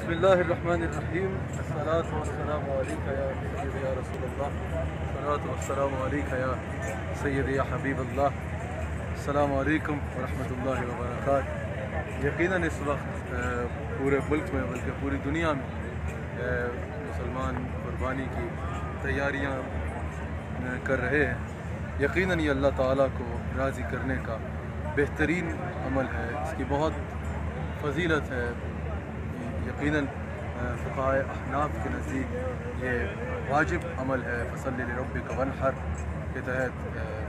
बिस्मिल्लाहिर्रहमानिर्रहीम अस्सलातु वस्सलामु अलैका या सय्यदी या रसूलल्लाह अस्सलातु वस्सलामु अलैका या सय्यदी या हबीबल्लाह अस्सलामु अलैकुम व रहमतुल्लाहि व बरकातहू। यकीनन इस वक्त पूरे मुल्क में बल्कि पूरी दुनिया में मुसलमान कुर्बानी की तैयारियां कर रहे हैं। यकीनन ये अल्लाह ताला को राज़ी करने का बेहतरीन अमल है, इसकी बहुत फजीलत है। यकीनन फ़ुक़हाए अहनाफ़ के नज़दीक ये वाजिब अमल है। फसल्लि लिरब्बिका वन्हर के तहत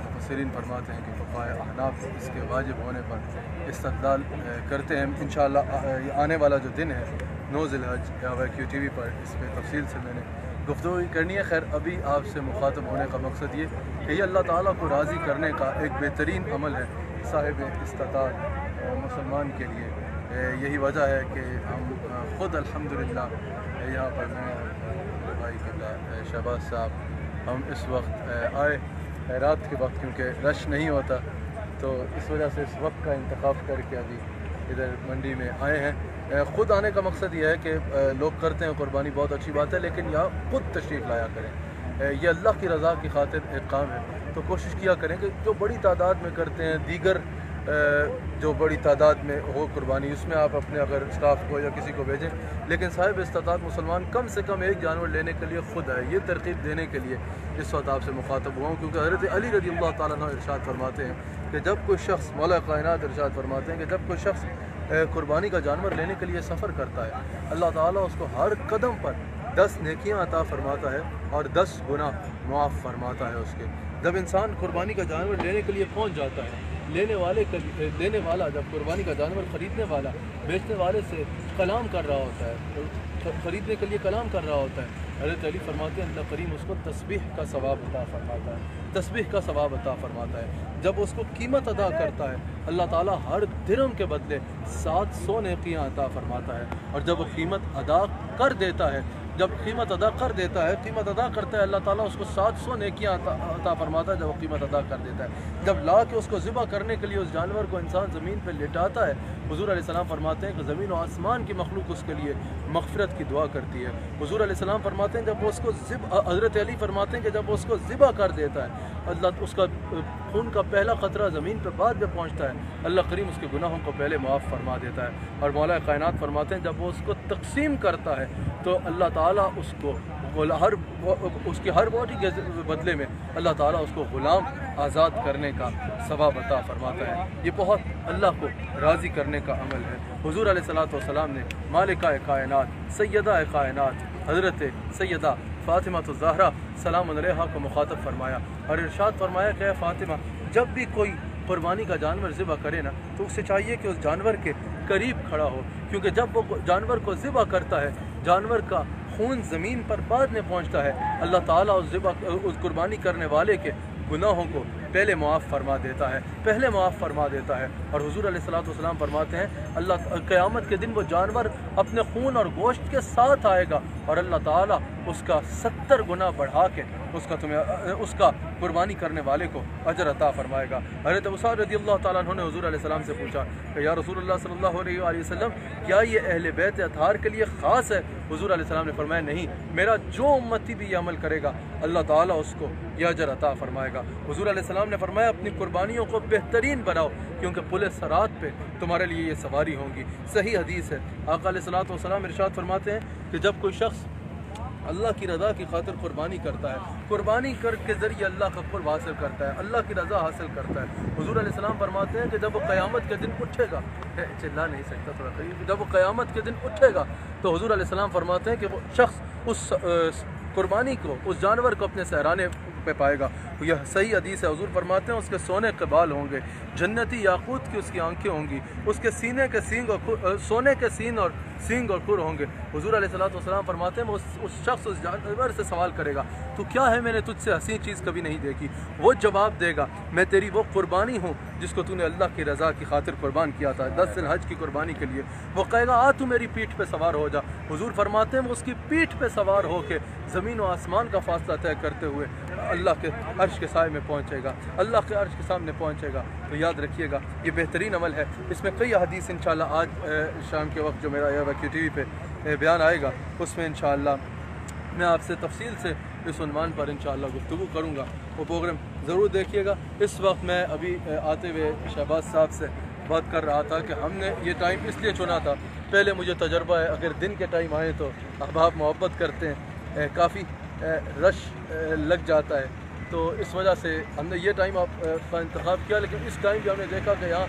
मुफ़स्सिरीन फरमाते हैं कि फ़ुक़हाए अहनाफ़ इसके वाजिब होने पर इस्तदलाल करते हैं। इंशाअल्लाह आने वाला जो दिन है 9 ज़िलहज YQ TV पर इस पर तफसील से मैंने गुफ्तगू करनी है। खैर अभी आपसे मुखातब होने का मकसद ये कि ये अल्लाह ताला को राज़ी करने का एक बेहतरीन अमल है साहिब इस्तिताअत मुसलमान के लिए। यही वजह है कि हम ख़ुद अल्हम्दुलिल्लाह यहाँ पर मैं मेरे भाई किबला शहबाज साहब हम इस वक्त आए रात के वक्त, क्योंकि रश नहीं होता तो इस वजह से इस वक्त का इंतखाब करके अभी इधर मंडी में आए हैं। ख़ुद आने का मकसद ये है कि लोग करते हैं कुर्बानी, बहुत अच्छी बात है, लेकिन यहाँ ख़ुद तशरीफ़ लाया करें। ये अल्लाह की रज़ा की खातिर एक काम है, तो कोशिश किया करें कि जो बड़ी तादाद में करते हैं दीगर जो बड़ी तादाद में हो कुर्बानी, उसमें आप अपने अगर स्टाफ को या किसी को भेजें, लेकिन साहिब इस्तिताअत मुसलमान कम से कम एक जानवर लेने के लिए ख़ुद है। ये तरकीब देने के लिए इस वक्त आपसे मुखातब हुआ हूँ, क्योंकि हज़रत अली रज़ियल्लाहु ताला अन्हु इरशाद फरमाते हैं कि जब कोई शख्स, मौला कायनात इरशाद फरमाते हैं कि जब कोई शख्स कुर्बानी का जानवर लेने के लिए सफ़र करता है, अल्लाह ताला उसको हर कदम पर 10 नेकियां अता फरमाता है और 10 गुनाह मुआफ़ फरमाता है उसके। जब इंसान कुर्बानी का जानवर लेने के लिए पहुंच जाता है, लेने वाला जब कुर्बानी का जानवर ख़रीदने वाला बेचने वाले से कलाम कर रहा होता है, ख़रीदने के लिए कलाम कर रहा होता है, हज़रत अली फरमाते हैं अल्लाह करीम उसको तस्बीह का सवाब अता फरमाता है, तस्बीह का सवाब अता फरमाता है। जब उसको कीमत अदा करता है, अल्लाह ताला हर दिरहम के बदले 700 नेकियां अता फरमाता है। और जब वो कीमत अदा कर देता है, कीमत अदा करता है अल्लाह ताला उसको 700 नेकियां अता फरमाता है। जब वो कीमत अदा कर देता है, जब ला के उसको ज़िबा करने के लिए उस जानवर को इंसान ज़मीन पर लेटाता है, हुज़ूर अलैहिस्सलाम फरमाते हैं कि ज़मीन और आसमान की मखलूक उसके लिए मग़फ़िरत की दुआ करती है। हुज़ूर अलैहिस्सलाम फरमाते हैं जब वो उसको हज़रत अली फरमाते हैं कि जब वो उसको ज़िबा कर देता है, अल्लाह उसका खून का पहला क़तरा ज़मीन पर बाद में पहुँचता है, अल्लाह करीम उसके गुनाहों को पहले मुआफ़ फरमा देता है। और मौला कायनात फरमाते हैं जब वो उसको तक़सीम करता है तो अल्लाह ताला उसको उसकी हर बॉडी के बदले में अल्लाह ताला उसको ग़ुलाम आज़ाद करने का सवाब अता फरमाता है। ये बहुत अल्लाह को राज़ी करने का अमल है। हुज़ूर अलैहिस्सलातु वस्सलाम ने मालिका कायनात सैयदा कायनात हज़रत सैयदा फ़ातिमा ज़हरा सलाम अलैहा को मुखातब फरमाया और इरशाद फरमाया कि फ़ातिमा, जब भी कोई कुर्बानी का जानवर ज़िबा करे ना तो उसे चाहिए कि उस जानवर के करीब खड़ा हो, क्योंकि जब वो जानवर को ज़िबा करता है, जानवर का खून ज़मीन पर बाद में पहुंचता है, अल्लाह ताला उस कुर्बानी करने वाले के गुनाहों को पहले मुआफ़ फरमा देता है, और हुज़ूर अलैहिस्सलातु वस्सलाम फरमाते हैं अल्लाह क़यामत के दिन वो जानवर अपने खून और गोश्त के साथ आएगा और अल्लाह ताला उसका 70 गुना बढ़ा के उसका कुर्बानी करने वाले को अजर अता फरमाएगा। हज़रत अबू सईद रज़ियल्लाहु ताला अन्हु ने हुज़ूर अलैहिस्सलाम से पूछा कि या रसूलुल्लाह सल्लल्लाहु अलैहि वसल्लम, क्या ये अहले बैत अतहार के लिए ख़ास है? हुज़ूर अलैहिस्सलाम ने फरमाया नहीं, मेरा जो उम्मती भी ये अमल करेगा अल्लाह ताला उसको यह अजर अता फरमाएगा। हुज़ूर अलैहिस्सलाम ने फरमाया अपनी कुर्बानियों को बेहतरीन बनाओ, क्योंकि पुल सरात पे तुम्हारे लिए ये सवारी होंगी। सही हदीस है। आका अलैहिस्सलातु वस्सलाम इरशाद फरमाते हैं कि जब कोई शख्स अल्लाह की रज़ा की खातिर कुर्बानी करता है, कुर्बानी कर के ज़रिए अल्लाह का क़ुर्ब हासिल करता है, अल्लाह की रज़ा हासिल करता है। हुज़ूर अलैहिस्सलाम फरमाते हैं कि जब वो क़यामत के दिन उठेगा, चिल्ला नहीं सकता थोड़ा करिए, जब वो क़यामत के दिन उठेगा तो हुज़ूर अलैहिस्सलाम फरमाते हैं कि वो शख्स उस कुर्बानी को, उस जानवर को अपने सहराने पे पाएगा। यह सही हदीस है। हुज़ूर फरमाते हैं उसके सोने के बाल होंगे, जन्नती याकूत की उसकी आंखें होंगी, उसके सीने के सींग और सोने के सीन और सींग और खुर होंगे। हुज़ूर अलैहिस्सलातु वस्सलाम फरमाते हैं उस शख्स उस जानवर से सवाल करेगा तो क्या है मैंने तुझसे हसीन चीज़ कभी नहीं देखी? वो जवाब देगा मैं तेरी वो कुर्बानी हूँ जिसको तूने अल्लाह की रज़ा की खातिर कुर्बान किया था 10 ज़िलहज की कुर्बानी के लिए। वो कहेगा आ तू मेरी पीठ पे सवार हो जा। हुज़ूर फरमाते हैं वो उसकी पीठ पे सवार होकर ज़मीन व आसमान का फासला तय करते हुए اللہ کے عرش کے سائے میں پہنچے گا، اللہ کے عرش کے سامنے پہنچے گا۔ تو یاد رکھیے گا یہ بہترین عمل ہے، اس میں کئی حدیث انشاءاللہ آج شام کے وقت جو میرا ویکیو ٹی وی پہ بیان آئے گا اس میں انشاءاللہ میں آپ سے تفصیل سے اس عنوان پر انشاءاللہ گفتگو کروں گا، وہ پروگرام ضرور دیکھیے گا۔ اس وقت میں ابھی آتے ہوئے شہباز صاحب سے بات کر رہا تھا کہ ہم نے یہ ٹائم اس لیے چنا تھا، پہلے مجھے تجربہ ہے اگر دن کے ٹائم آئیں تو احباب محبت کرتے ہیں، کافی رش لگ جاتا ہے، تو اس وجہ سے ہم نے یہ ٹائم آپ کا انتخاب کیا، لیکن اس ٹائم بھی ہم نے دیکھا کہ یہاں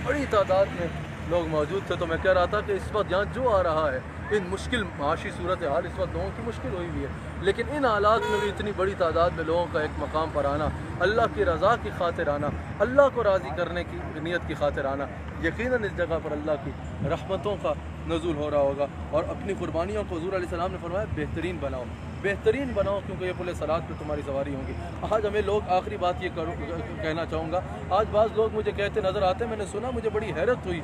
بڑی تعداد میں لوگ موجود تھے۔ تو میں کہہ رہا تھا کہ اس وقت یہاں جو آ رہا ہے، ان مشکل معاشی صورتحال اس وقت لوگوں کی مشکل ہوئی ہوئی ہے، لیکن ان حالات میں بھی اتنی بڑی تعداد میں لوگوں کا ایک مقام پر آنا، اللہ کی رضا کی خاطر آنا، اللہ کو راضی کرنے کی نیت کی خاطر آنا، یقیناً اس جگہ پر اللہ کی رحمتوں کا نزول ہو رہا ہوگا۔ اور اپنی قربانیوں کو حضور علیہ السلام نے فرمایا بہترین بناؤ، بہترین بناؤ، کیونکہ یہ پل صراط پہ تمہاری سواری ہوں گی۔ آج ہمیں لوگ، آخری بات یہ کہنا چاہوں گا، آج بعض لوگ مجھے کہتے نظر آتے، میں نے سنا، مجھے بڑی حیرت ہوئی،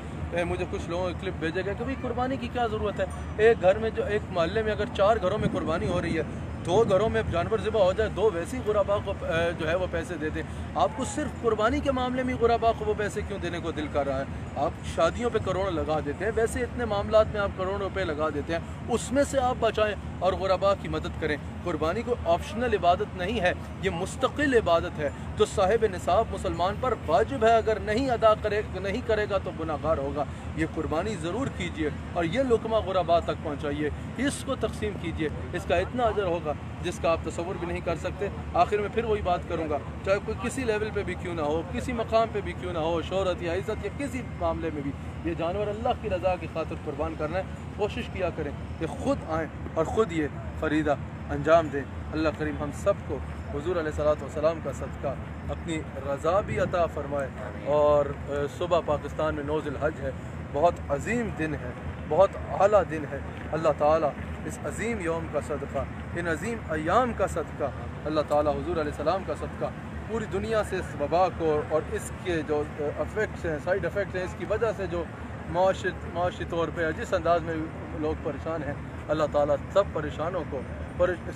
مجھے کچھ لوگوں کے کلپ بھیجے گئے کہ بھئی قربانی کی کیا ضرورت ہے؟ ایک گھر میں، جو ایک محلے میں اگر 4 گھروں میں قربانی ہو رہی ہے، 2 گھروں میں جانور ذبح ہو جائے، 2 ویسی غربا کو جو ہے وہ پیسے دے دیں۔ آپ کو صرف قربانی کے معاملے میں غربا کو وہ پیسے کیوں دینے کو دل کر رہا ہے؟ آپ شادیوں پہ کروڑوں لگا دیتے ہیں، ویسے اتنے معاملات میں آپ کروڑوں روپے لگا دیتے ہیں، اس میں سے آپ بچائیں اور غربا کی مدد کریں۔ قربانی کو آپشنل عبادت نہیں ہے، یہ مستقل عبادت ہے جو صاحب نصاب مسلمان پر واجب ہے، اگر نہیں ادا کرے گا تو گناہ گار ہوگا۔ یہ قربانی ضرور کیجئے اور یہ لقمہ غربا تک پہنچائیے، اس کو تقسیم کیجئے، اس کا اتنا اجر ہوگا جس کا آپ تصور بھی نہیں کر سکتے۔ آخر میں پھر وہی بات کروں گا، چاہے کوئی کسی لیول پہ بھی کیوں نہ ہو، کسی مقام پہ بھی کیوں نہ ہو، شہرت یا عزت یا کسی معاملے میں بھی، یہ جانور اللہ کی رضا کی خاطر قربان کرنا ہے، کوشش کیا کریں کہ خود آئیں اور خود یہ فریضہ انجام دیں۔ اللہ کریم ہم سب کو حضور علیہ الصلوۃ والسلام کا صدقہ اپنی رضا بھی عطا فرمائے۔ اور صبح پاکستان میں 9 ذی الحج ہے، بہت عظیم دن ہے، بہت اعلیٰ دن ہے۔ اللہ تعالیٰ اس عظیم یوم کا صدقہ، ان عظیم ایام کا صدقہ، اللہ تعالیٰ حضور علیہ السلام کا صدقہ پوری دنیا سے اس وبا کو اور اس کے جو افیکٹس ہیں، سائیڈ افیکٹس ہیں، اس کی وجہ سے جو معاشی طور پہ جس انداز میں لوگ پریشان ہیں، اللہ تعالیٰ سب پریشانوں کو،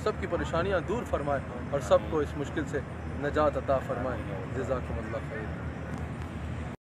سب کی پریشانیاں دور فرمائے اور سب کو اس مشکل سے نجات عطا فرمائے۔ جزاکم اللہ خیر۔